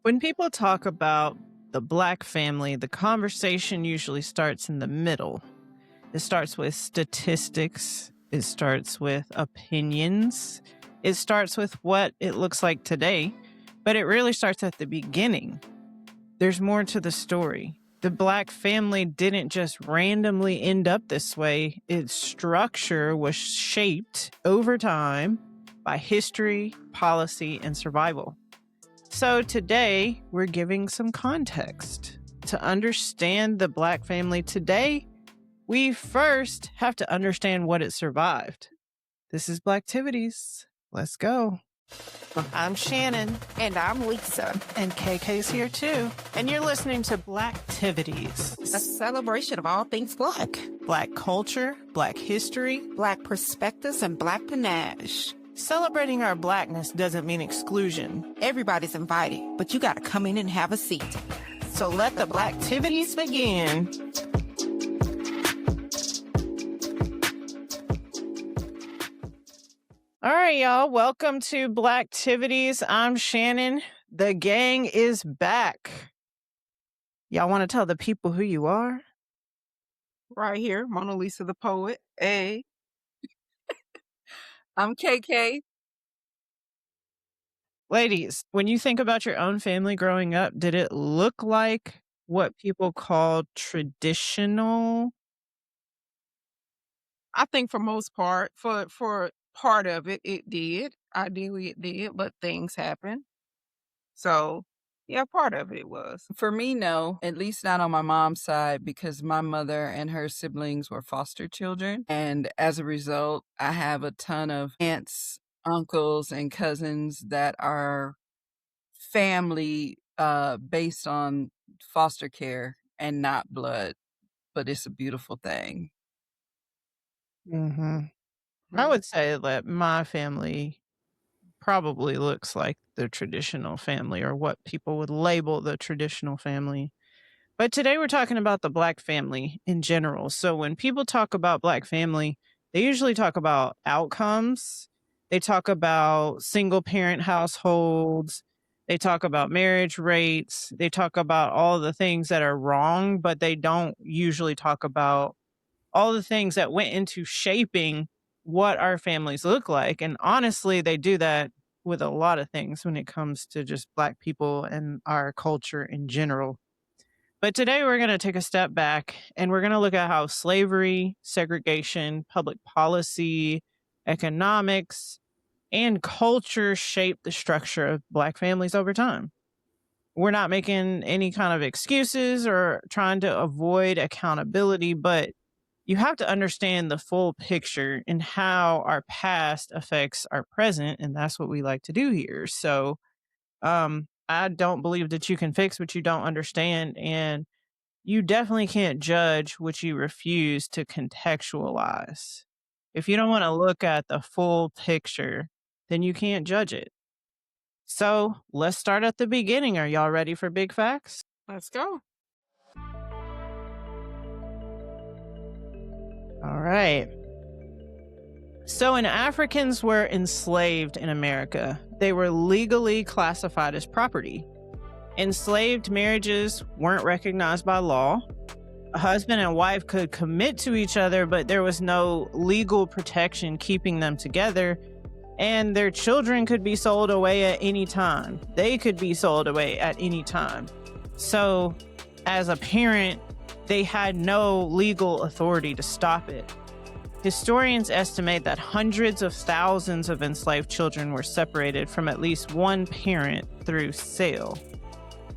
When people talk about the Black family, the conversation usually starts in the middle. It starts with statistics, it starts with opinions, it starts with what it looks like today, but it really starts at the beginning. There's more to the story. The Black family didn't just randomly end up this way. Its structure was shaped over time by history, policy, and survival. So today, we're giving some context. To understand the Black family today, we first have to understand what it survived. This is Blacktivities. Let's go. I'm Shannon. And I'm Lisa. And KK's here too. And you're listening to Blacktivities. A celebration of all things Black. Black culture, Black history, Black perspectives, and Black panache. Celebrating our Blackness doesn't mean exclusion. Everybody's invited, but you gotta come in and have a seat. So let the Blacktivities begin. All right, y'all. Welcome to Blacktivities. I'm Shannon. The gang is back. Y'all want to tell the people who you are? Right here, Mona Lisa the poet. Hey. I'm KK. Ladies, when you think about your own family growing up, did it look like what people call traditional? I think for most part, for part of it, it did. Ideally, it did, but things happen. So, yeah, part of it was. For me, no, at least not on my mom's side, because my mother and her siblings were foster children. And as a result, I have a ton of aunts, uncles, and cousins that are family based on foster care and not blood. But it's a beautiful thing. Mm-hmm. I would say that my family probably looks like the traditional family, or what people would label the traditional family. But today we're talking about the Black family in general. So when people talk about Black family, they usually talk about outcomes. They talk about single parent households. They talk about marriage rates. They talk about all the things that are wrong, but they don't usually talk about all the things that went into shaping what our families look like. And honestly, they do that with a lot of things when it comes to just Black people and our culture in general. But today we're going to take a step back and we're going to look at how slavery, segregation, public policy, economics, and culture shaped the structure of Black families over time. We're not making any kind of excuses or trying to avoid accountability, but you have to understand the full picture and how our past affects our present. And that's what we like to do here. So I don't believe that you can fix what you don't understand. And you definitely can't judge what you refuse to contextualize. If you don't want to look at the full picture, then you can't judge it. So let's start at the beginning. Are y'all ready for big facts? Let's go. All right. So when Africans were enslaved in America, they were legally classified as property. Enslaved marriages weren't recognized by law. A husband and wife could commit to each other, but there was no legal protection keeping them together. And their children could be sold away at any time. They could be sold away at any time. So as a parent, they had no legal authority to stop it. Historians estimate that hundreds of thousands of enslaved children were separated from at least one parent through sale.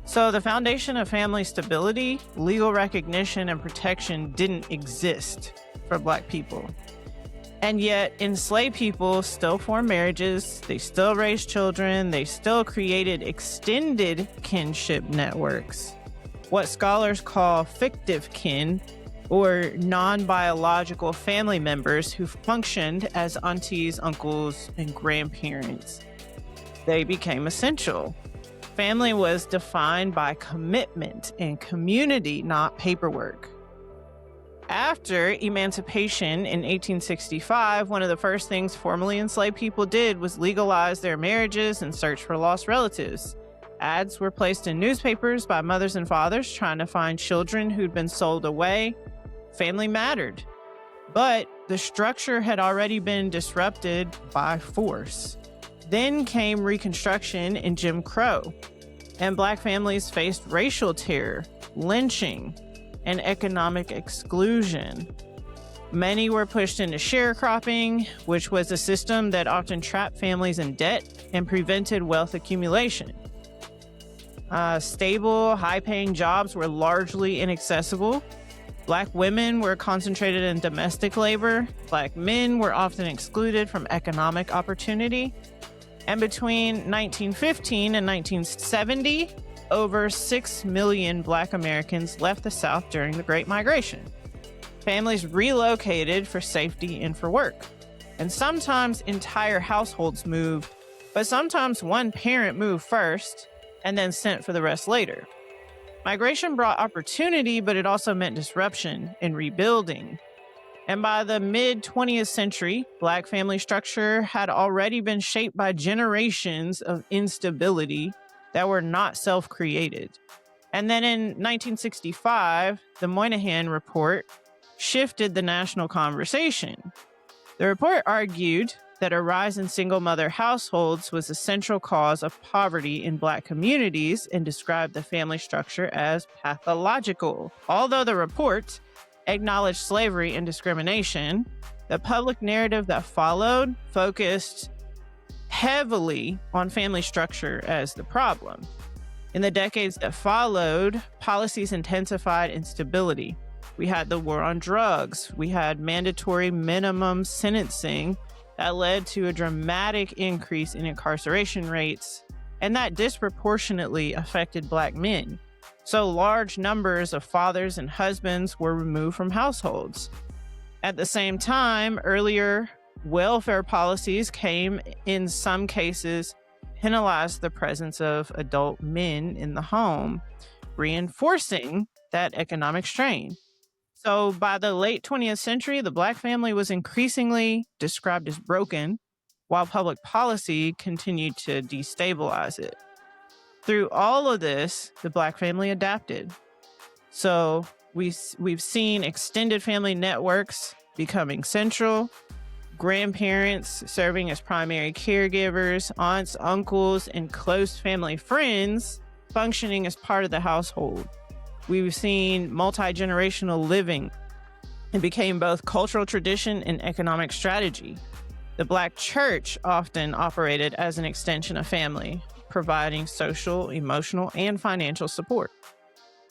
So the foundation of family stability, legal recognition, and protection didn't exist for Black people. And yet, enslaved people still formed marriages, they still raised children, they still created extended kinship networks, what scholars call fictive kin, or non-biological family members who functioned as aunties, uncles, and grandparents. They became essential. Family was defined by commitment and community, not paperwork. After emancipation in 1865, one of the first things formerly enslaved people did was legalize their marriages and search for lost relatives. Ads were placed in newspapers by mothers and fathers trying to find children who'd been sold away. Family mattered. But the structure had already been disrupted by force. Then came Reconstruction and Jim Crow, and Black families faced racial terror, lynching, and economic exclusion. Many were pushed into sharecropping, which was a system that often trapped families in debt and prevented wealth accumulation. Stable, high-paying jobs were largely inaccessible. Black women were concentrated in domestic labor. Black men were often excluded from economic opportunity. And between 1915 and 1970, over 6 million Black Americans left the South during the Great Migration. Families relocated for safety and for work. And sometimes entire households moved, but sometimes one parent moved first and then sent for the rest later. Migration brought opportunity, but it also meant disruption and rebuilding. And by the mid-20th century, Black family structure had already been shaped by generations of instability that were not self-created. And then in 1965, the Moynihan report shifted the national conversation. The report argued that a rise in single-mother households was a central cause of poverty in Black communities and described the family structure as pathological. Although the report acknowledged slavery and discrimination, the public narrative that followed focused heavily on family structure as the problem. In the decades that followed, policies intensified instability. We had the war on drugs. We had mandatory minimum sentencing that led to a dramatic increase in incarceration rates, and that disproportionately affected Black men. So large numbers of fathers and husbands were removed from households. At the same time, earlier welfare policies came, in some cases, penalized the presence of adult men in the home, reinforcing that economic strain. So by the late 20th century, the Black family was increasingly described as broken, while public policy continued to destabilize it. Through all of this, the Black family adapted. So we've seen extended family networks becoming central, grandparents serving as primary caregivers, aunts, uncles, and close family friends functioning as part of the household. We've seen multi-generational living. It became both cultural tradition and economic strategy. The Black church often operated as an extension of family, providing social, emotional, and financial support.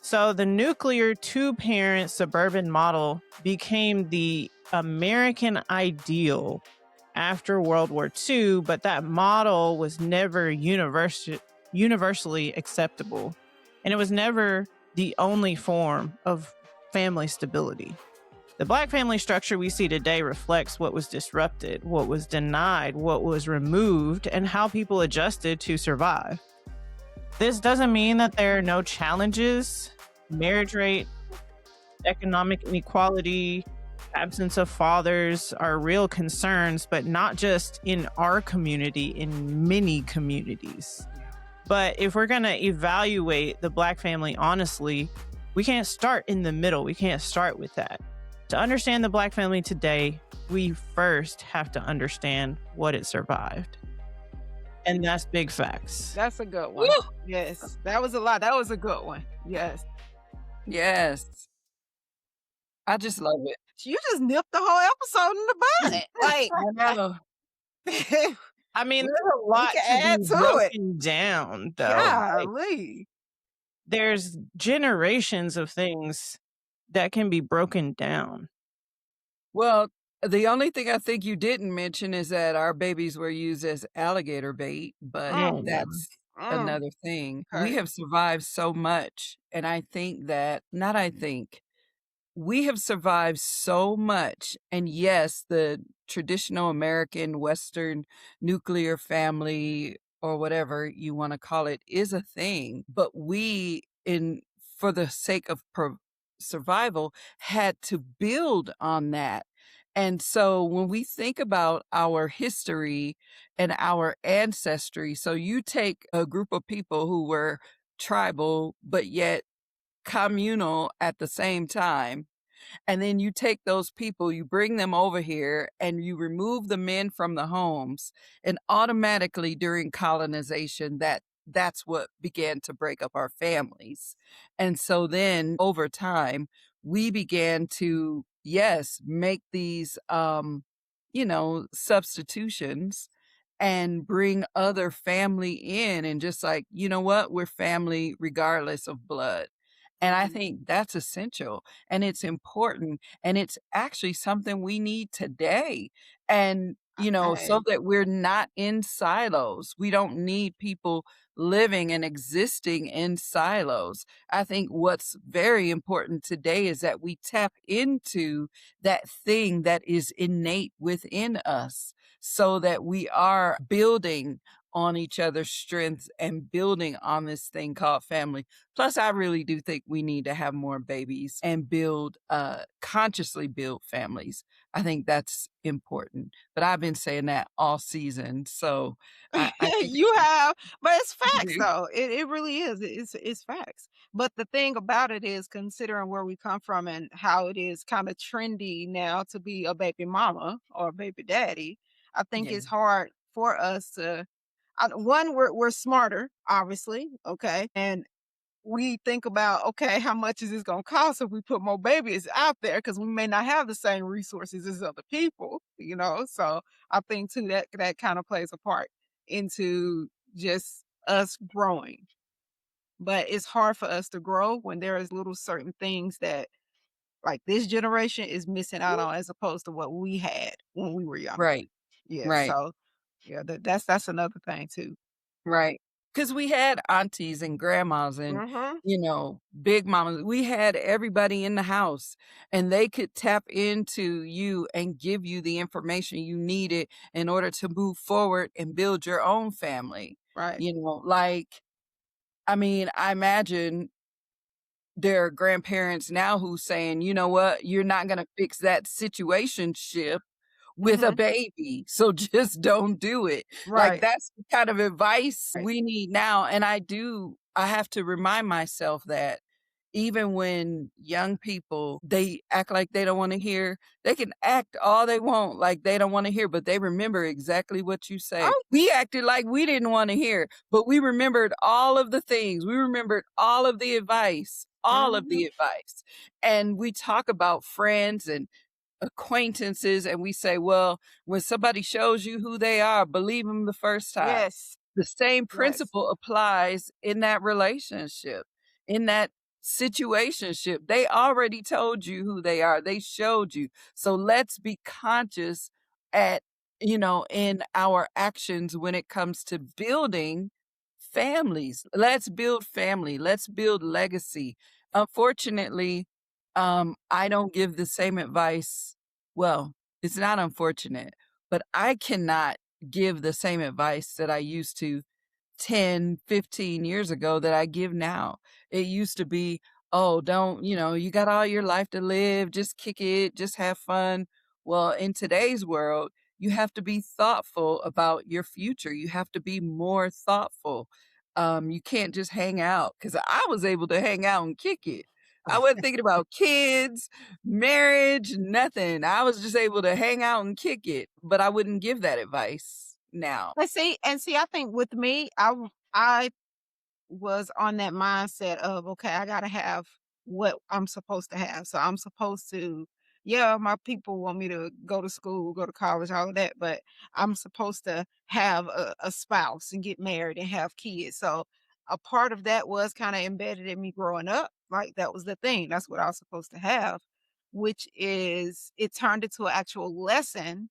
So the nuclear two-parent suburban model became the American ideal after World War II, but that model was never universally acceptable. And it was never the only form of family stability. The Black family structure we see today reflects what was disrupted, what was denied, what was removed, and how people adjusted to survive. This doesn't mean that there are no challenges. Marriage rate, economic inequality, absence of fathers are real concerns, but not just in our community, in many communities. But if we're going to evaluate the Black family honestly, we can't start in the middle. We can't start with that. To understand the Black family today, we first have to understand what it survived. And that's big facts. That's a good one. Woo! Yes. That was a lot. That was a good one. Yes. Yes. I just love it. You just nipped the whole episode in the bud. Like, I know. I mean, there's a lot can to add be to it. broken down, though. Like, golly. there's generations of things that can be broken down. Well, the only thing I think you didn't mention is that our babies were used as alligator bait, but Oh, that's another thing. We Okay. have survived so much, and I think that, not I think, we have survived so much. And yes, the traditional American Western nuclear family, or whatever you want to call it, is a thing. But we, for the sake of survival, had to build on that. And so when we think about our history and our ancestry, so you take a group of people who were tribal, but yet communal at the same time, and then you take those people, you bring them over here, and you remove the men from the homes, and automatically during colonization, that's what began to break up our families. And so then over time, we began to, yes, make these, substitutions and bring other family in and just like, you know what? We're family regardless of blood. And I think that's essential and it's important and it's actually something we need today. And, so Hey, that we're not in silos. We don't need people living and existing in silos. I think what's very important today is that we tap into that thing that is innate within us so that we are building on each other's strengths and building on this thing called family. Plus, I really do think we need to have more babies and build, consciously build families. I think that's important. But I've been saying that all season. So I think you have, but it's you facts do. though. It really is. It's facts. But the thing about it is, considering where we come from and how it is kind of trendy now to be a baby mama or a baby daddy, I think Yeah. it's hard for us to. One, we're smarter, obviously, okay, and we think about, okay, how much is this gonna cost if we put more babies out there? Because we may not have the same resources as other people, you know? So I think too that that kind of plays a part into just us growing. But it's hard for us to grow when there is little certain things that like this generation is missing out on as opposed to what we had when we were younger. Right. Yeah. Right. So yeah, that's another thing too. Right. Because we had aunties and grandmas and, Hmm. big mamas. We had everybody in the house, and they could tap into you and give you the information you needed in order to move forward and build your own family. Right. Like, I mean, I imagine there are grandparents now who's saying, "You know what? You're not gonna fix that situationship with a Hmm. baby, so just don't do it." Like, Right. that's the kind of advice Right. we need now, and I have to remind myself that even when young people, they act like they don't wanna hear, they can act all they want like they don't wanna hear, but they remember exactly what you say. Oh. We acted like we didn't wanna hear, but we remembered all of the things, we remembered all of Hmm. the advice, and we talk about friends and acquaintances and we say, well, when somebody shows you who they are, believe them the first time. Yes. The same Yes. principle applies in that relationship, in that situationship. They already told you who they are. They showed you. So let's be conscious at, in our actions when it comes to building families. Let's build family. Let's build legacy. Unfortunately, I don't give the same advice. Well, it's not unfortunate, but I cannot give the same advice that I used to 10, 15 years ago that I give now. It used to be, "Oh, don't, you got all your life to live, just kick it, just have fun." Well, in today's world, you have to be thoughtful about your future. You have to be more thoughtful. You can't just hang out because I was able to hang out and kick it. I wasn't thinking about kids, marriage, nothing. I was just able to hang out and kick it, but I wouldn't give that advice now. And see, I think with me, I was on that mindset of, okay, I gotta have what I'm supposed to have. So I'm supposed to, yeah, my people want me to go to school, go to college, all of that, but I'm supposed to have a spouse and get married and have kids. So a part of that was kind of embedded in me growing up. Like that was the thing. That's what I was supposed to have, which is it turned into an actual lesson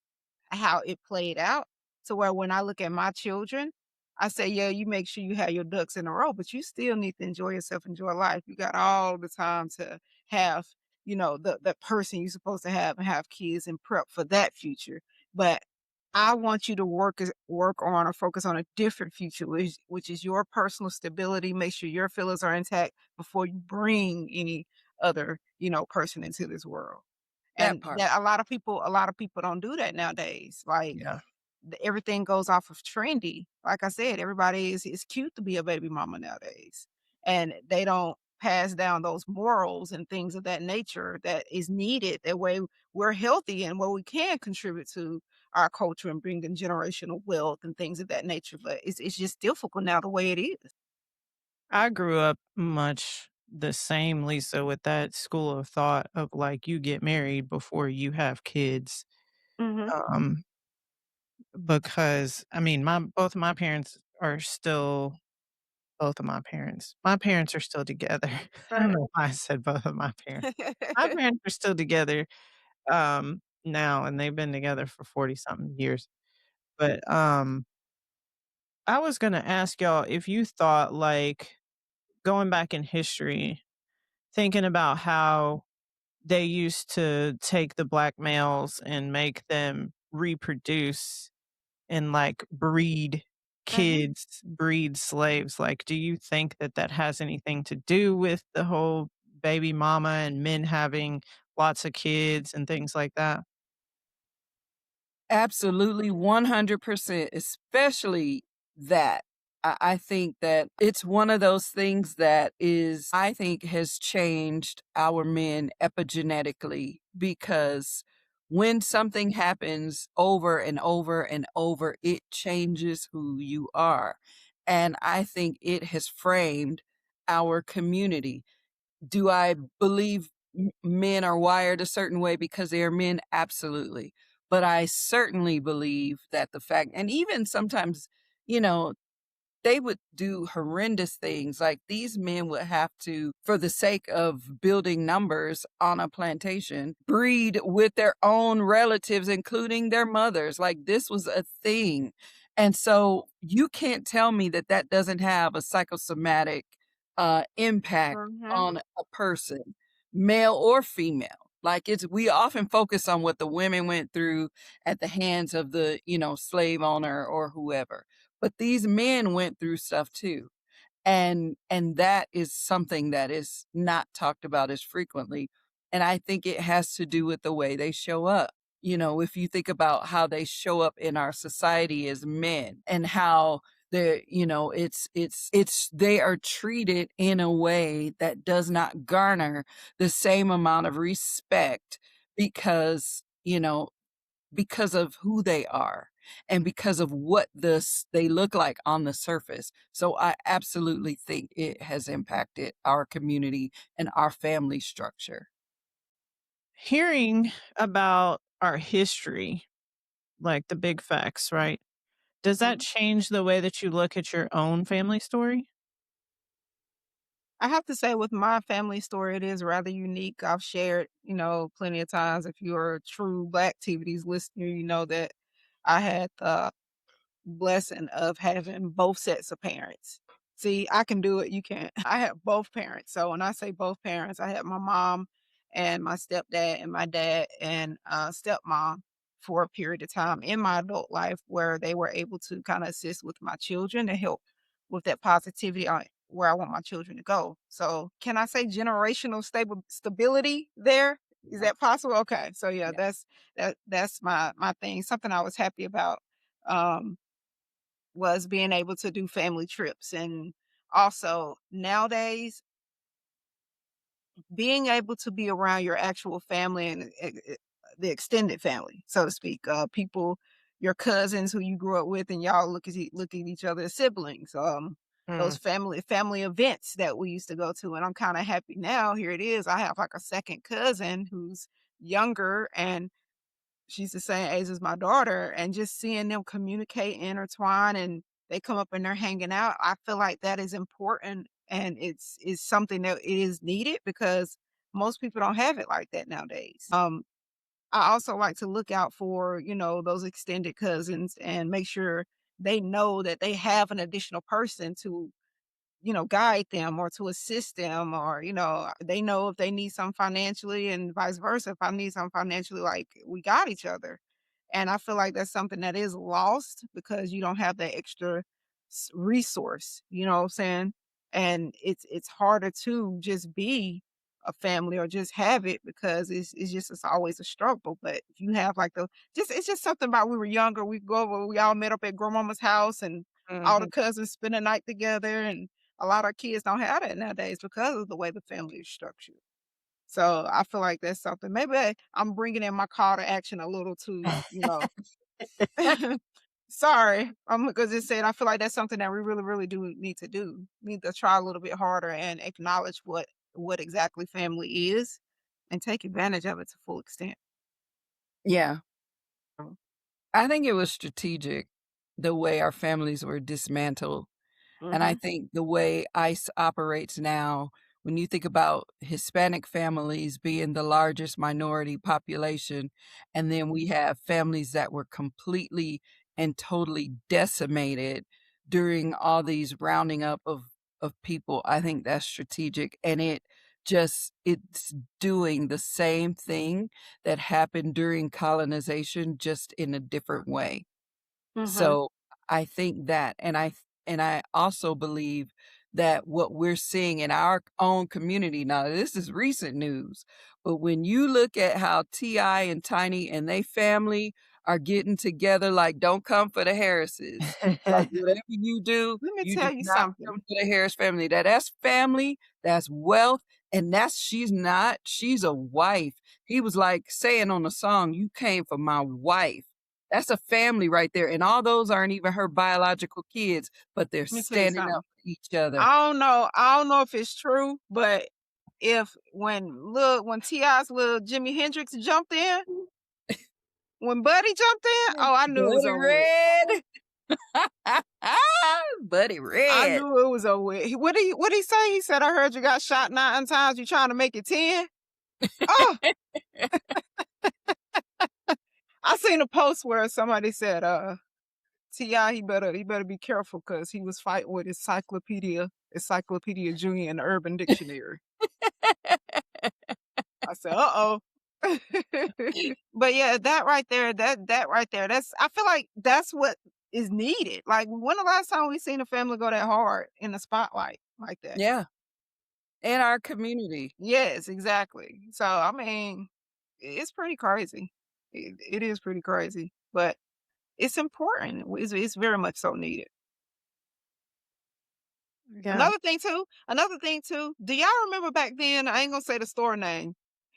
how it played out to where when I look at my children, I say, yeah, you make sure you have your ducks in a row, but you still need to enjoy yourself, enjoy life. You got all the time to have, the person you're supposed to have and have kids and prep for that future. But I want you to work on or focus on a different future, which is your personal stability. Make sure your feelings are intact before you bring any other, person into this world. That And part. that a lot of people don't do that nowadays. Like, Yeah. everything goes off of trendy. Like I said, everybody is it's cute to be a baby mama nowadays, and they don't pass down those morals and things of that nature that is needed. That way, we're healthy and where we can contribute to our culture and bring in generational wealth and things of that nature. But it's just difficult now the way it is. I grew up much the same, Lisa, with that school of thought of like you get married before you have kids. Mhm. Um, because I mean, my parents are still both of my parents are still together. I don't Right. know why I said both of my parents. My parents are still together now, and they've been together for 40 something years. But I was gonna ask y'all if you thought like going back in history, thinking about how they used to take the black males and make them reproduce and, like, breed Mhm. kids, breed slaves, like, do you think that that has anything to do with the whole baby mama and men having lots of kids and things like that? Absolutely, 100%, especially that. I think that it's one of those things that is I think has changed our men epigenetically because when something happens over and over and over, it changes who you are, and I think it has framed our community. Do I believe men are wired a certain way because they are men? Absolutely. But I certainly believe that the fact, and even sometimes, you know, they would do horrendous things. Like these men would have to, for the sake of building numbers on a plantation, breed with their own relatives, including their mothers. Like this was a thing. And so you can't tell me that that doesn't have a psychosomatic impact Mhm. on a person, male or female. Like it's, we often focus on what the women went through at the hands of the, slave owner or whoever, but these men went through stuff too. And that is something that is not talked about as frequently. And I think it has to do with the way they show up. If you think about how they show up in our society as men and how they're, it's they are treated in a way that does not garner the same amount of respect because, because of who they are and because of what they look like on the surface. So I absolutely think it has impacted our community and our family structure. Hearing about our history, like the big facts, right? Does that Mhm. change the way that you look at your own family story? I have to say with my family story, it is rather unique. I've shared, plenty of times. If you're a true Blacktivities listener, you know that I had the blessing of having both sets of parents. See, I can do it, you can't. I have both parents. So when I say both parents, I had my mom and my stepdad and my dad and stepmom for a period of time in my adult life where they were able to kind of assist with my children and help with that positivity on where I want my children to go. So can I say generational stability there? Is Yeah, that possible? Okay. So yeah, yeah. that's my thing. Something I was happy about. Um was being able to do family trips, and also nowadays being able to be around your actual family and the extended family, so to speak, people, your cousins who you grew up with, and y'all look at each other as siblings. Those Mm. family events that we used to go to, and I'm kind of happy now. Here it is. I have like a second cousin who's younger, and she's the same age as my daughter, and just seeing them communicate, intertwine, and they come up and they're hanging out, I feel like that is important, and it's something that it is needed because most people don't have it like that nowadays. I also like to look out for, those extended cousins and make sure they know that they have an additional person to guide them or to assist them, or, they know if they need something financially and vice versa. If I need something financially, like we got each other. And I feel like that's something that is lost because you don't have that extra resource, you know what I'm saying? And it's harder to just be. a family or just have it because it's always a struggle. But if you have like the just it's just something about we were younger, we go over, we all met up at grandmama's house and all the Mhm. cousins spend a night together and a lot of kids don't have that nowadays because of the way the family is structured. So I feel like that's something. Maybe I'm bringing in my call to action a little too, you know. Sorry, I'm gonna just say it. I feel like that's something that we really, really do need to do. Need to try a little bit harder and acknowledge what exactly family is, and take advantage of it to full extent. Yeah. So, I think it was strategic the way our families were dismantled. And I mhm, think the way ICE operates now, when you think about Hispanic families being the largest minority population, and then we have families that were completely and totally decimated during all these rounding up of people, I think that's strategic, and it's doing the same thing that happened during colonization, just in a different way. mhm, So, I think that, and I also believe that what we're seeing in our own community now, this is recent news, but when you look at how T.I. and Tiny and they family are getting together, like, "Don't come for the Harrises." Like, "Whatever let me you do tell you not come something. for the Harris family." That's family, that's wealth, and she's a wife. He was, like, saying on the song, "You came for my wife." That's a family right there, and all those aren't even her biological kids, but they're Let me tell you standing something. up for each other. I don't know if it's true, but if when Ti's little Jimi Hendrix jumped in, when Buddy jumped in, oh, I knew it was Buddy over with. Red. Buddy I Red. knew it was over with. What he say? He said, "I heard you got shot 9 times. You trying to make it 10?" Oh, I seen a post where somebody said, Ti, he better be careful because he was fighting with Encyclopedia Junior and the Urban Dictionary. I said, uh-oh. But yeah, that right there, I feel like that's what is needed. Like, when the last time we seen a family go that hard in the spotlight like that? Yeah, in our community. Yes, exactly. So, I mean, it's pretty crazy. It is pretty crazy, but it's important. It's very much so needed. Yeah, Another thing too, do y'all remember back then, I ain't gonna say the store name.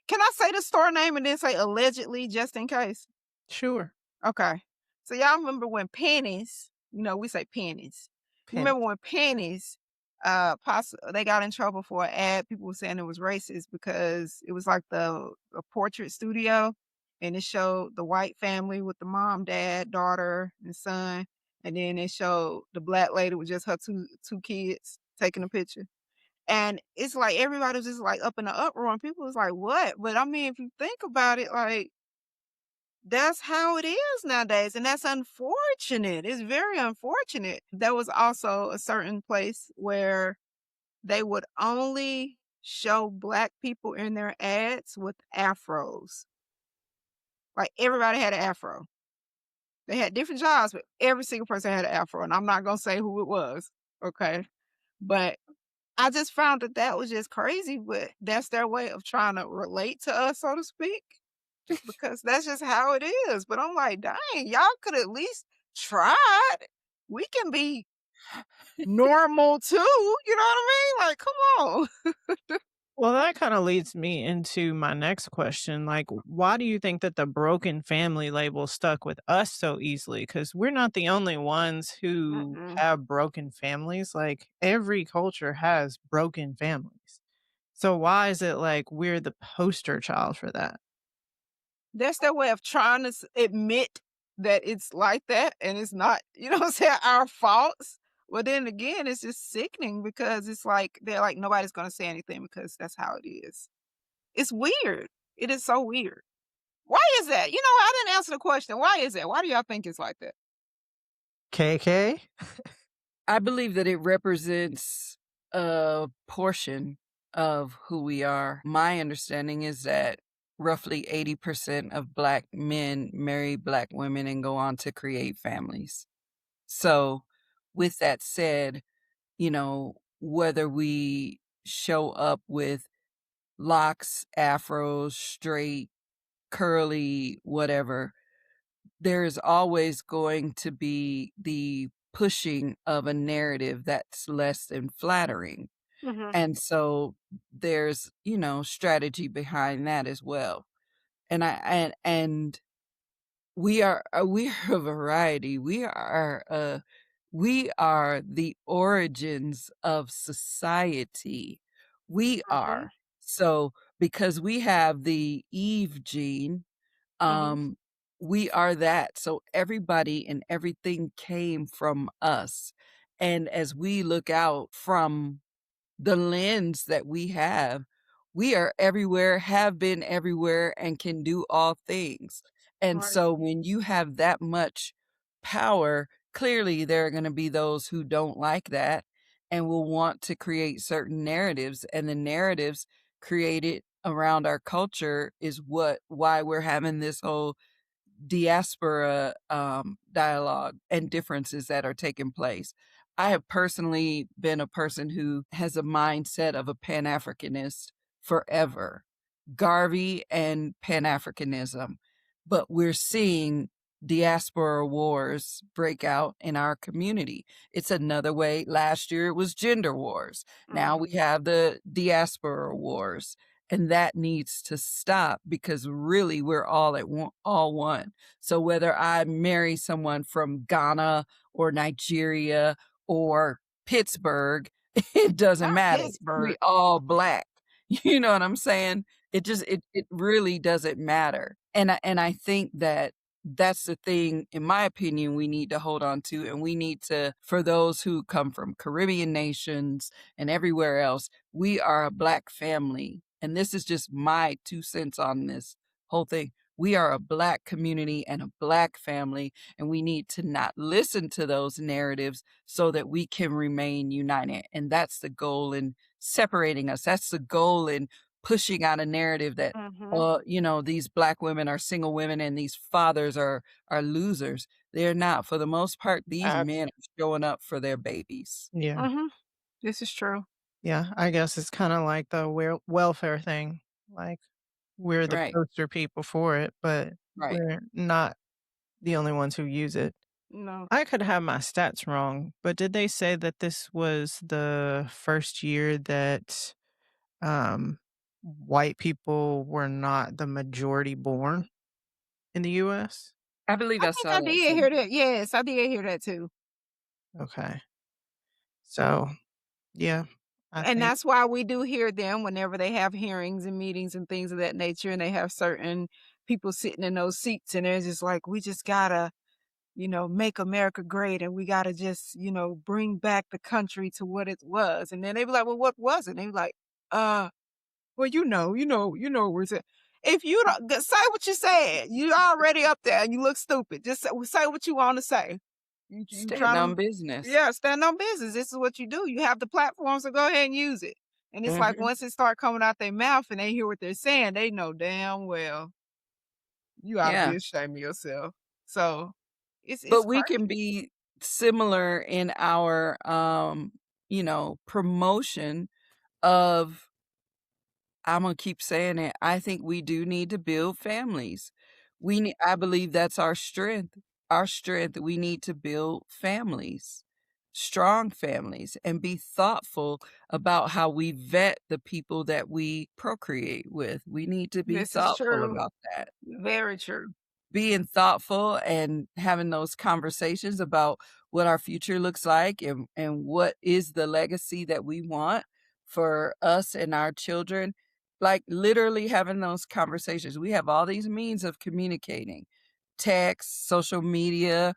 Can I say the store name and then say allegedly just in case? sure. Okay. So y'all remember when pennies, we say pennies. You Penny. remember when pennies, they got in trouble for an ad. People were saying it was racist because it was like a portrait studio, and it showed the white family with the mom, dad, daughter, and son, and then it showed the black lady with just her two kids taking a picture. And it's like everybody was just like up in the uproar, and people was like, "What?" But I mean, if you think about it, like that's how it is nowadays, and that's unfortunate. It's very unfortunate. There was also a certain place where they would only show black people in their ads with afros. Like, everybody had an afro. They had different jobs, but every single person had an afro, and I'm not gonna say who it was, okay? But I just found that that was just crazy, but that's their way of trying to relate to us, so to speak. Because that's just how it is. But I'm like, dang, y'all could at least tried. We can be normal too. You know what I mean? Like, come on. Well, that kinda leads me into my next question, like, why do you think that the broken family label stuck with us so easily? Because 'Cause we're not the only ones who Mm-mm. have broken families, like, every culture has broken families. So why is it like we're the poster child for that? That's their way of trying to admit that it's like that and it's not, what I'm saying, our faults. But then again, it's just sickening because it's like they're like, nobody's going to say anything because that's how it is. It's weird. It is so weird. Why is that? I didn't answer the question. Why is that? Why do y'all think it's like that? KK? I believe that it represents a portion of who we are. My understanding is that roughly 80% of Black men marry Black women and go on to create families. So, with that said, whether we show up with locks, afros, straight, curly, whatever, there's always going to be the pushing of a narrative that's less than flattering. Mhm. And so there's, strategy behind that as well. And we are a variety. We are the origins of society. We Mhm. are. So because we have the Eve gene, Mhm. um, we are that. So everybody and everything came from us. And as we look out from the lens that we are everywhere, have been everywhere, and can do all things. And Right. so when you have that much power, clearly there are gonna be those who don't like that and will want to create certain narratives, and the narratives created around our culture is why we're having this whole diaspora dialogue and differences that are taking place. I have personally been a person who has a mindset of a Pan Africanist forever. Garvey and Pan Africanism. But we're seeing diaspora wars break out in our community. It's another way. Last year it was gender wars. Now we Mhm. have the diaspora wars. And that needs to stop because really we're all one. So whether I marry someone from Ghana or Nigeria or Pittsburgh, it doesn't Not matter. We Pittsburgh. all black. You know what I'm saying? It really doesn't matter. And I think that that's the thing, in my opinion, we need to hold on to, and we need to, for those who come from Caribbean nations and everywhere else, we are a black family. And this is just my 2 cents on this whole thing. We are a black community and a black family, and we need to not listen to those narratives so that we can remain united. And that's the goal in separating us. That's the goal in pushing out a narrative that Mhm. these black women are single women and these fathers are losers. They're not. For the most part, these men are showing up for their babies. Yeah. Mhm. This is true. Yeah, I guess it's kinda like the welfare thing, like, we're the Right, poster people for it, but right. we're not the only ones who use it. No. I could have my stats wrong, but did they say that this was the first year that, um, white people were not the majority born in the US? I believe I I think saw I that did too. hear that. Yes, I did hear that too. Okay. So, yeah, I And think that's why we do hear them whenever they have hearings and meetings and things of that nature, and they have certain people sitting in those seats, and they're just like, we just gotta, make America great, and we gotta just, bring back the country to what it was. And then they be like, well, what was it? And they be like, uh, well, where's it? If you don't say what you said, you already up there and you look stupid. Just say what you want to say. You Stand trying on to, business. yeah, stand on business. This is what you do. You have the platform, so go ahead and use it. And it's like Mhm. once it start coming out their mouth and they hear what they're saying, they know damn well you ought to be Yeah. ashamed of yourself. So it's But we can crazy. be similar in our, promotion of Imma keep saying it, I think we do need to build families. I believe that's our strength. Our strength, we need to build families, strong families, and be thoughtful about how we vet the people that we procreate with. We need to be This is thoughtful true. about that. Very true. Being thoughtful and having those conversations about what our future looks like and what is the legacy that we want for us and our children, like literally having those conversations. We have all these means of communicating, text, social media,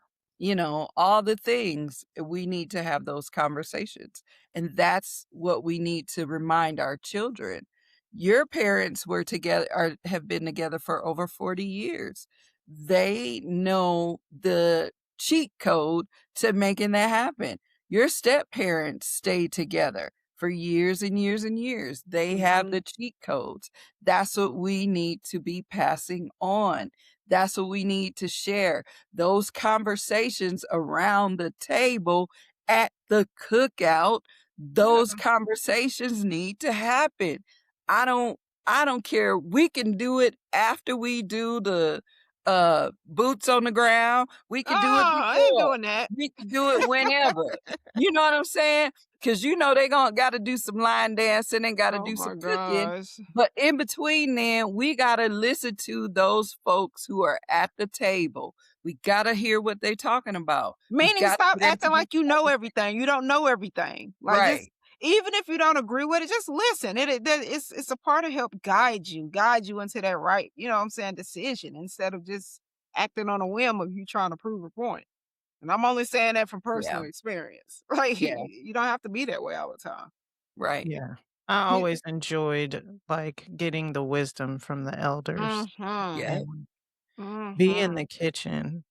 all the things. We need to have those conversations. And that's what we need to remind our children. Your parents were together or have been together for over 40 years. They know the cheat code to making that happen. Your step parents stayed together for years and years and years. They have Mhm. the cheat codes. That's what we need to be passing on. That's what we need to share. Those conversations around the table at the cookout, Yeah. those conversations need to happen. I don't I don't care. We can do it after we do the boots on the ground. We Oh, can do it I ain't before. doing that. We can do it whenever. You know what I'm saying? Because they gotta do some line dancing and gotta Oh do some my cooking. gosh. But in between then, we gotta listen to those folks who are at the table. We gotta hear what they're talking about. We Meaning, got stop for them to acting be like you know everything. You don't know everything. Like, just right. even if you don't agree with it, just listen. It's a part of help guide you into that right, you know what I'm saying, decision, instead of just acting on a whim of you trying to prove a point. And I'm only saying that from Yeah. personal experience. Like, Yeah. you don't have to be that way all the time. Right. Yeah. I always enjoyed, like, getting the wisdom from the elders Mhm. Yeah. and be in Mhm. the kitchen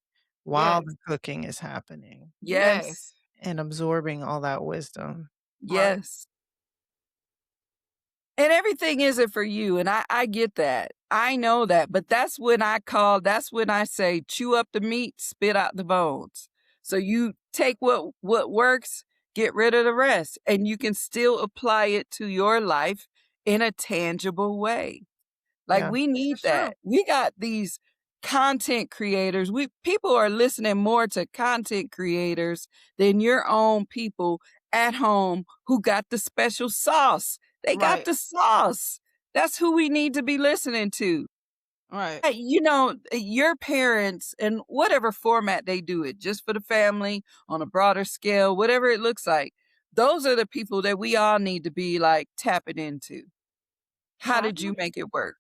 while Yes. the cooking is happening Yes. Yes. and absorbing all that wisdom. Right. Yes. And everything isn't for you, and I get that. I know that, but that's when I say, chew up the meat, spit out the bones. So you take what works, get rid of the rest, and you can still apply it to your life in a tangible way. Like, Yeah. we This need is true. that. We got these content creators. People are listening more to content creators than your own people at home who got the special sauce. They got Right. the sauce. That's who we need to be listening to. Right. Hey, your parents, in whatever format they do it, just for the family, on a broader scale, whatever it looks like, those are the people that we all need to be like tapping into. How did Mhm. you make it work?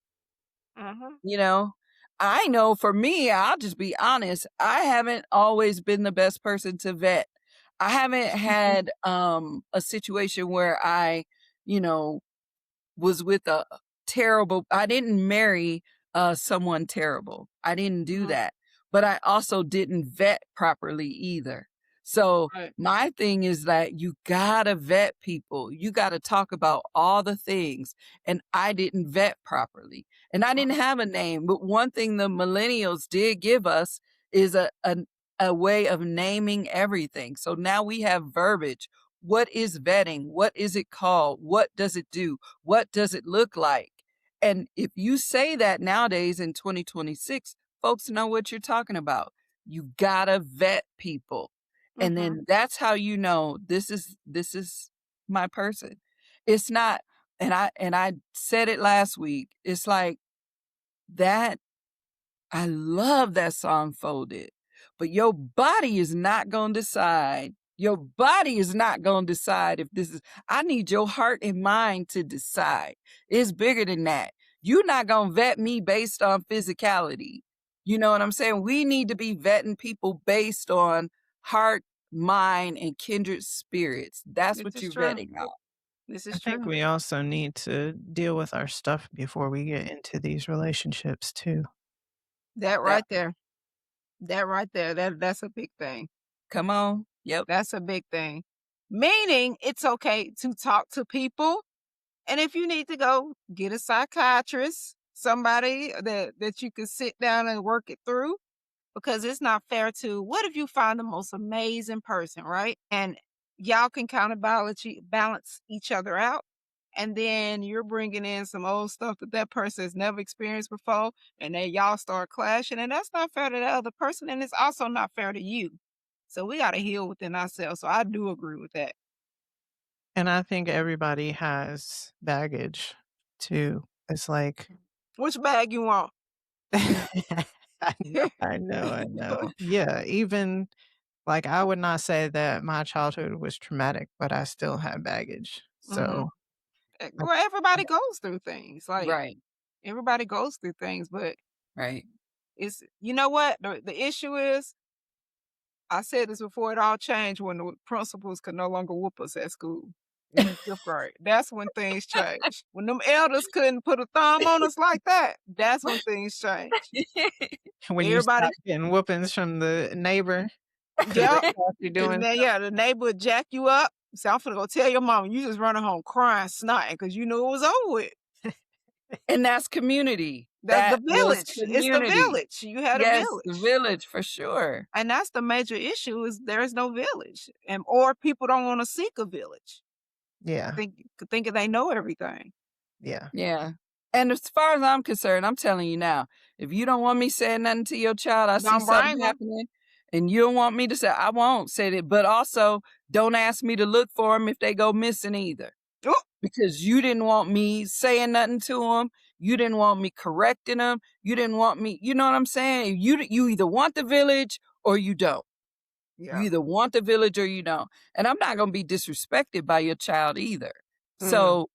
Mhm. You know, I know for me, I'll just be honest, I haven't always been the best person to vet. I haven't had a situation where I, you know, was with a terrible I didn't marry someone terrible. I didn't do Mhm. that. But I also didn't vet properly either. So Right. my thing is that you gotta vet people. You gotta talk about all the things. And I didn't vet properly. And I didn't have a name. But one thing the millennials did give us is a way of naming everything. So now we have verbiage. What is vetting? What is it called? What does it do? What does it look like? And if you say that nowadays in 2026, folks know what you're talking about. You gotta vet people. And Mhm. then that's how you know this is my person. It's not, and I said it last week. It's like that I love that song Folded, but your body is not going to decide. Your body is not going to decide if this is, I need your heart and mind to decide. It's bigger than that. You're not going to vet me based on physicality. You know what I'm saying? We need to be vetting people based on heart, mind, and kindred spirits. That's This what is you're true. vetting out. This I is think true. we also need to deal with our stuff before we get into these relationships too. That That, right there. That right there. That's a big thing. come on. Yep. That's a big thing. Meaning, it's okay to talk to people, and if you need to go get a psychiatrist, somebody that you can sit down and work it through, because it's not fair to, what if you find the most amazing person, right? And y'all can kind of balance each other out. And then you're bringing in some old stuff that that person has never experienced before. And then y'all start clashing. And that's not fair to the other person. And it's also not fair to you. So we got to heal within ourselves. So I do agree with that. And I think everybody has baggage too. It's like Which bag you want? I know. Yeah, even like I would not say that my childhood was traumatic, but I still had baggage. hmm So, I Well, everybody goes through things. Like, Right. everybody goes through things, but Right. it's, you know what? The issue is, I said this before, it all changed when the principals could no longer whoop us at school in 5th grade. That's when things changed. When them elders couldn't put a thumb on us like that, that's when things changed. when you stop Everybody, getting whoopings from the neighbor because they yep. caught you And doing then, yeah, the neighbor would jack you up. So I'm finna go tell your mama, you just running home crying, snotting, because you knew it was over with. And that's community. That's the That was village. It's the community. village. You had a Yes, the village. village for sure. And that's the major issue, is there is no village. And or people don't want to seek a village. Yeah, Thinking they know everything. yeah. Yeah. And as far as I'm concerned, I'm telling you now, if you don't want me saying nothing to your child, I see Don't something bring 'em. happening, and you don't want me to say, I won't say that. But also, don't ask me to look for them if they go missing either, Ooh, because you didn't want me saying nothing to them. You didn't want me correcting them. You didn't want me. You know what I'm saying? You either want the village or you don't. You yeah. either want the village or you don't. And I'm not going to be disrespected by your child either. Mm. So,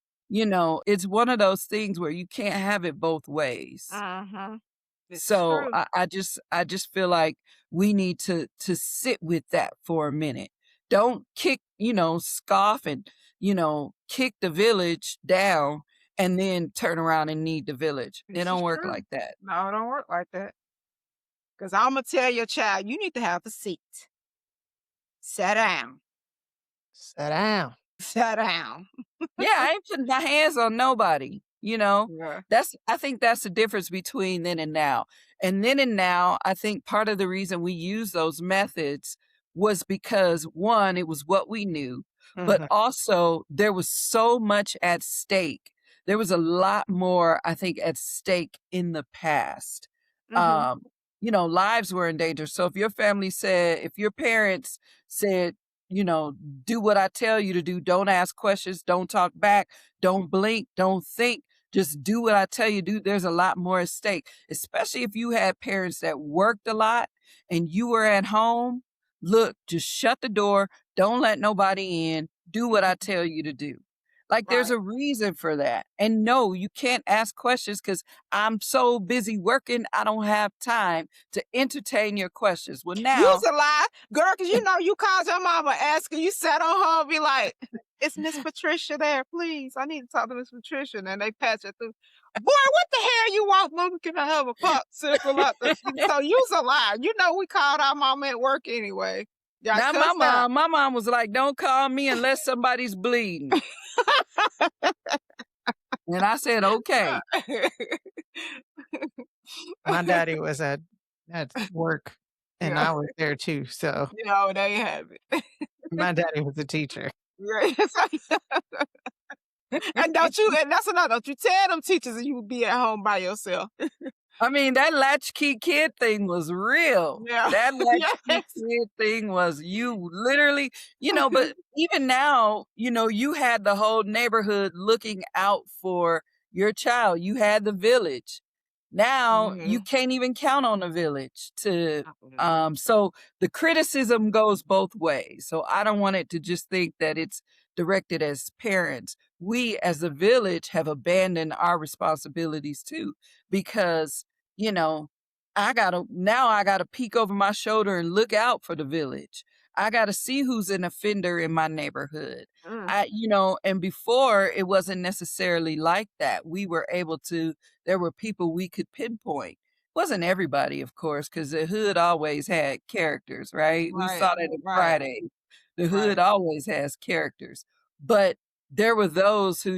it's one of those things where you can't have it both ways. Uh-huh. It's So true. I just feel like we need to sit with that for a minute. Don't scoff and, kick the village down and then turn around and need the village. It This is don't work true. like that. No, it don't work like that. Because I'm going to tell your child, you need to have a seat. Sit down. Sit down. Sit down. Yeah, I ain't putting my hands on nobody, you know? Yeah. I think that's the difference between then and now. And then and now, I think part of the reason we use those methods was because one, it was what we knew, but Mhm. also there was so much at stake. There was a lot more, I think, at stake in the past. Mm-hmm. Um, lives were in danger. So if your parents said, you know, do what I tell you to do. Don't ask questions. Don't talk back. Don't blink. Don't think. Just do what I tell you to do. There's a lot more at stake, especially if you had parents that worked a lot and you were at home. Look, just shut the door. Don't let nobody in. Do what I tell you to do. Like there's Right. a reason for that. And no, you can't ask questions because I'm so busy working. I don't have time to entertain your questions. Well, You's now, a lie, girl, because you called your mama asking, you sat on her and be like, is Miss Patricia there, please? I need to talk to Miss Patricia. And they patch it through. Boy, what the hell you want, mama? Can I have a popsicle out the so you's a lie. You know we called our mama at work anyway. Y'all Now cussed out. my mom was like, "Don't call me unless somebody's bleeding." And I said, "Okay." My daddy was at work, and Yeah. I was there too, so There you have it. my daddy was a teacher. Right. And that's another, don't you tell them teachers that you would be at home by yourself. I mean, that latchkey kid thing was real. Yeah. That latchkey Yes. kid thing was you literally, but even now, you had the whole neighborhood looking out for your child. You had the village. Now you Mhm. can't even count on the village to Absolutely. so the criticism goes both ways. So I don't want it to just think that it's directed as parents. We as a village have abandoned our responsibilities too because you know, I gotta peek over my shoulder and look out for the village. I gotta see who's an offender in my neighborhood. Mm. And before it wasn't necessarily like that. There were people we could pinpoint. Wasn't everybody, of course, because the hood always had characters, right? We Right. saw that in Right. Friday. The hood Right. always has characters. But there were those who,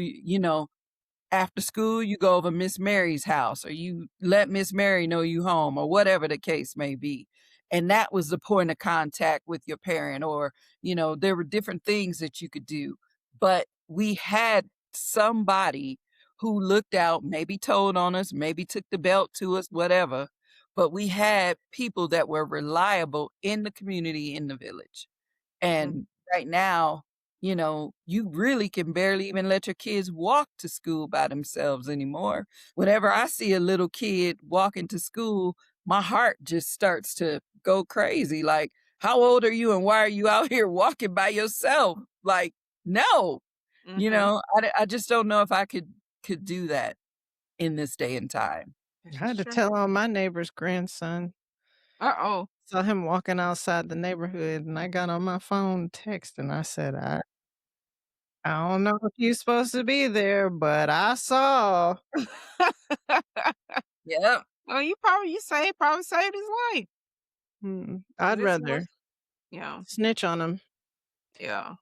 after school, you go over Miss Mary's house or you let Miss Mary know you home or whatever the case may be. And that was the point of contact with your parent or, there were different things that you could do. But we had somebody who looked out, maybe told on us, maybe took the belt to us, whatever. But we had people that were reliable in the community, in the village. Mm. And right now, you really can barely even let your kids walk to school by themselves anymore. Whenever I see a little kid walking to school, my heart just starts to go crazy. Like, how old are you and why are you out here walking by yourself? Like, no, Mm-hmm. I just don't know if I could do that in this day and time. This I is had to true. tell on my neighbor's grandson. Uh-oh. Saw him walking outside the neighborhood, and I got on my phone text, and I said, I don't know if you're supposed to be there, but I saw." Yep. Well, probably saved his life. I'd This was, rather yeah, snitch on him yeah.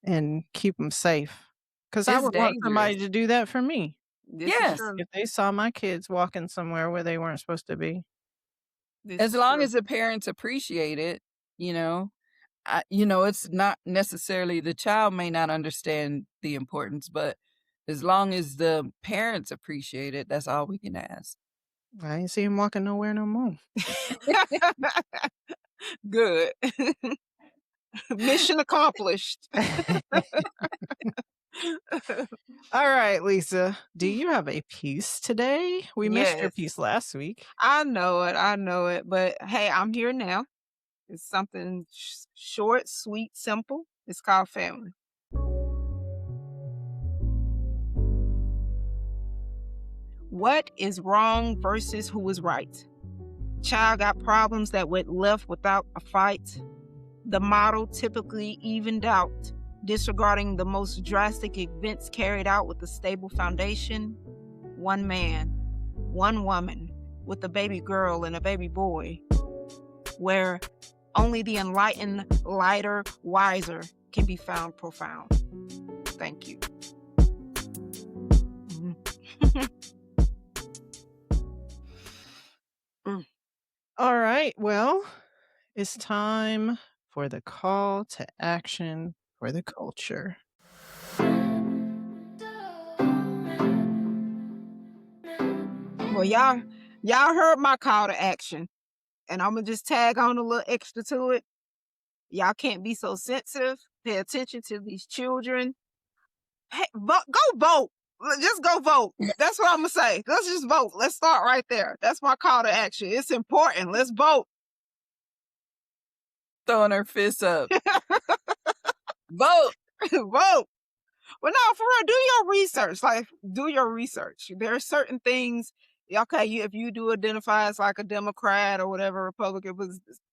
and keep him safe, because I It's would want dangerous. somebody to do that for me. This is Yes. true. If they saw my kids walking somewhere where they weren't supposed to be. This As is long true. as the parents appreciate it, you know, it's not necessarily the child may not understand the importance, but As long as the parents appreciate it, that's all we can ask. I ain't see him walking nowhere no more. Good. Mission accomplished. All right, Lisa, do you have a piece today? We missed your Yes. piece last week. I know it. I know it. But hey, I'm here now. It's something short, sweet, simple. It's called family. What is wrong versus who is right? Child got problems that went left without a fight. The model typically evened out, disregarding the most drastic events carried out with a stable foundation. One man, one woman, with a baby girl and a baby boy, where only the enlightened, lighter, wiser can be found profound. Thank you. All right, well, it's time for the call to action for the culture. Well, y'all heard my call to action, and I'm gonna just tag on a little extra to it. Y'all can't be so sensitive. Pay attention to these children. Hey, go vote. Just go vote. That's what I'm gonna say. Let's just vote. Let's start right there. That's my call to action. It's important. Let's vote. Throwing her fists up. Vote. Vote. But no, for real, do your research. Like, do your research. There are certain things. Okay, if you do identify as like a Democrat or whatever Republican, but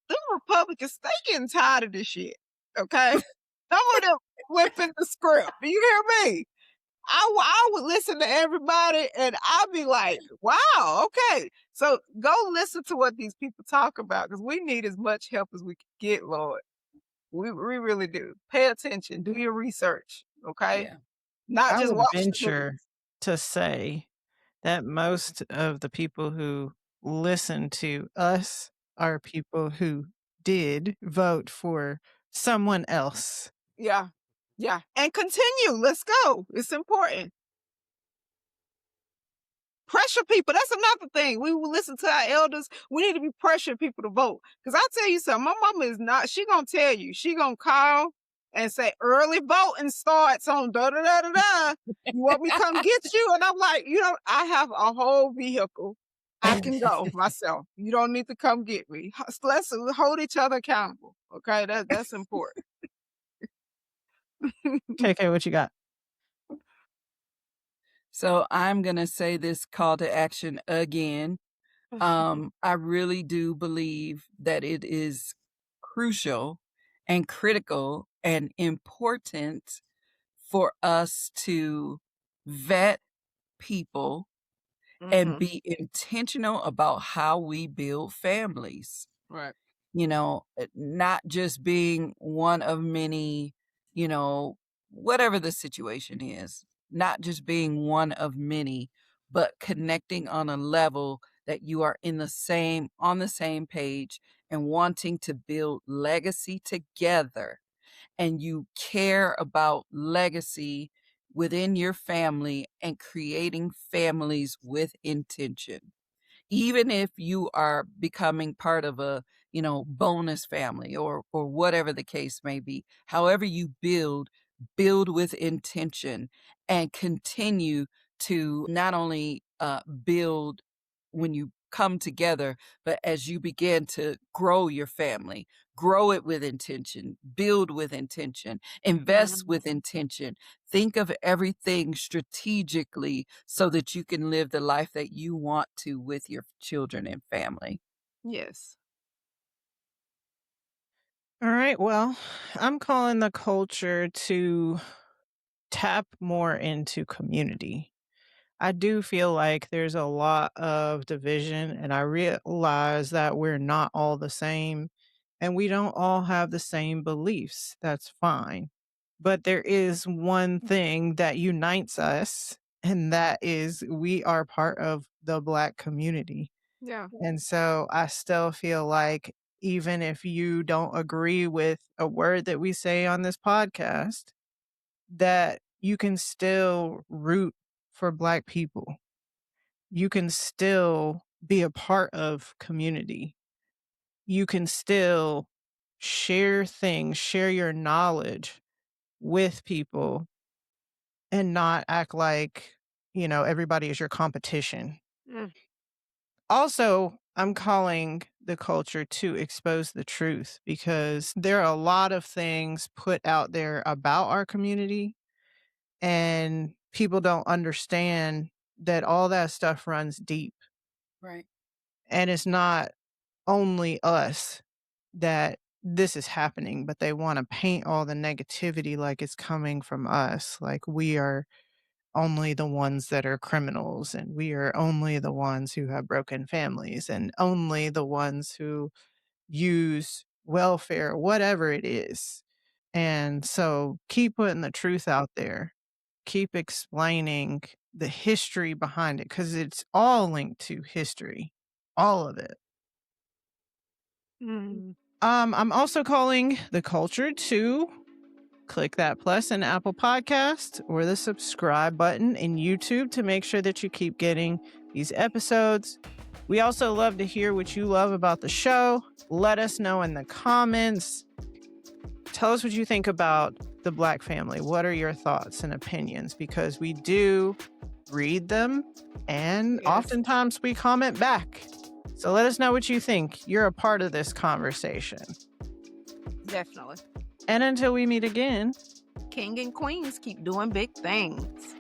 the Republicans, they getting tired of this shit. Okay, some of them flipping the script. Do you hear me? I would listen to everybody and I'd be like, wow, okay. So go listen to what these people talk about because we need as much help as we can get, Lord. We really do. Pay attention. Do your research. Okay. Yeah. Not I just would watch the venture news. to say that most of the people who listen to us are people who did vote for someone else. Yeah. Yeah. And continue. Let's go. It's important. Pressure people. That's another thing. We will listen to our elders. We need to be pressuring people to vote. Because I tell you something, my mama is not, she gonna tell you, she gonna call and say early voting starts on da da da da da. You want me to come get you? And I'm like, I have a whole vehicle. I can go myself. You don't need to come get me. Let's hold each other accountable. Okay, that's important. KK, what you got? So I'm going to say this call to action again. I really do believe that it is crucial and critical and important for us to vet people and Mhm. be intentional about how we build families. Right. Not just being one of many, whatever the situation is, not just being one of many, but connecting on a level that you are on the same page and wanting to build legacy together. And you care about legacy within your family and creating families with intention, even if you are becoming part of a bonus family or whatever the case may be. However you build with intention and continue to not only build when you come together, but as you begin to grow your family, grow it with intention, build with intention, invest with intention. Think of everything strategically so that you can live the life that you want to with your children and family. Yes. All right, well, I'm calling the culture to tap more into community. I do feel like there's a lot of division, and I realize that we're not all the same and we don't all have the same beliefs. That's fine. But there is one thing that unites us, and that is we are part of the Black community. Yeah. And so I still feel like even if you don't agree with a word that we say on this podcast, that you can still root for Black people. You can still be a part of community. You can still share things, share your knowledge with people and not act like, everybody is your competition. Mm. Also, I'm calling the culture to expose the truth because there are a lot of things put out there about our community, and people don't understand that all that stuff runs deep. Right. And it's not only us that this is happening, but they want to paint all the negativity like it's coming from us, like we are only the ones that are criminals, and we are only the ones who have broken families, and only the ones who use welfare, whatever it is. And so keep putting the truth out there. Keep explaining the history behind it because it's all linked to history, all of it. Mm. I'm also calling the culture to click that plus in Apple Podcast or the subscribe button in YouTube to make sure that you keep getting these episodes. We also love to hear what you love about the show. Let us know in the comments. Tell us what you think about the Black family. What are your thoughts and opinions? Because we do read them and Yes. oftentimes we comment back. So let us know what you think. You're a part of this conversation. Definitely. And until we meet again, King and queens keep doing big things.